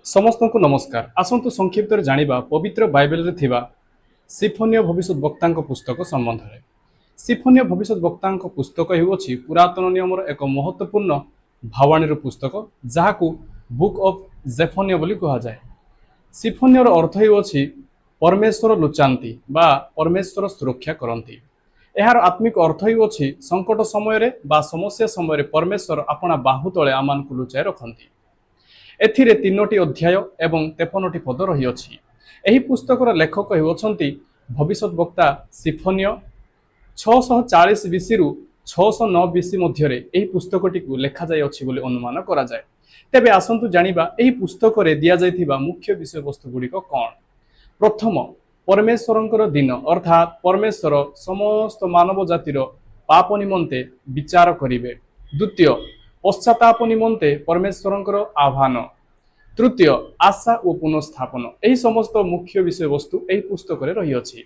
समस्त को नमस्कार। आसतु संक्षिप्त जानिबा पवित्र बाइबल रे थिबा सिफोनिय भविष्यत वक्ता पुस्तक संबंध में। सिफोनिय भविष्यत वक्ता पुस्तक हेउछि पुरातन नियमर एक महत्वपूर्ण भावाणी पुस्तक जहाकू बुक ऑफ जेफोनिया बोली कहा जाए। सिफोनियर अर्थ हेउछि परमेश्वर लुचांती बा परमेश्वर सुरक्षा करती। यार आत्मिक अर्थ हेउछि संकट समय रे बा समस्या समय रे परमेश्वर अपना बाहु तले आमानकु लुचाई रखती। एथिरे 3टी अध्याय एवं 53टी पद रही। एही पुस्तकर लेखक हेउछंती भविष्यत वक्ता सिफोनिय। 640 बीसी रु 609 बीसी मध्यरे एही पुस्तकटी को लेखा जाय अछि बोली अनुमान करा जाय। तेबे आसंतु जानिबा एही पुस्तक रे दिया जायथिबा मुख्य विषय वस्तु गुड़िक कौन। प्रथम, परमेश्वरंकर दिन अर्थात परमेश्वर समस्त मानव जातिर पाप निमंते विचार करिवे। द्वितीय, पश्चाताप निमंते परमेश्वरंकर आह्वान। तृतीय, आशा और पुनर्स्थापन। यही समस्त मुख्य विषय वस्तु यही पुस्तक रे रही अछि।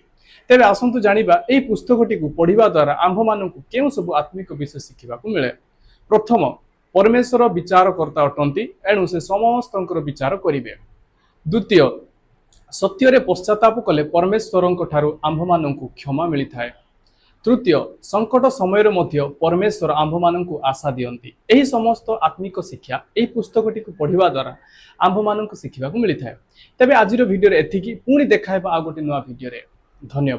तेबे आसंतु जानिबा एही पुस्तकटी को पढ़िबा द्वारा आम्भ मानकु केउ सब आत्मिक विषय शिखिबाकु मिले। प्रथम, परमेश्वर विचारकर्ता अटंती, एणु से समस्तंकर विचार करिवे। द्वितीय, सत्य रे पश्चाताप कले परमेश्वरंक ठारू आम्भ मानकु क्षमा मिलिथाए। तृतीय, संकट समय मध्य परमेश्वर आम्भ मानकु आशा दियंती। एही समस्त आत्मिक शिक्षा एही पुस्तकटी को पढ़िबा द्वारा आम्भ मानकु शिखिबाकु मिलिथाए। तबे आजिर वीडियो रे एथिकी पुणी देखाइबा आ गोटे नवा वीडियो रे। धन्यवाद।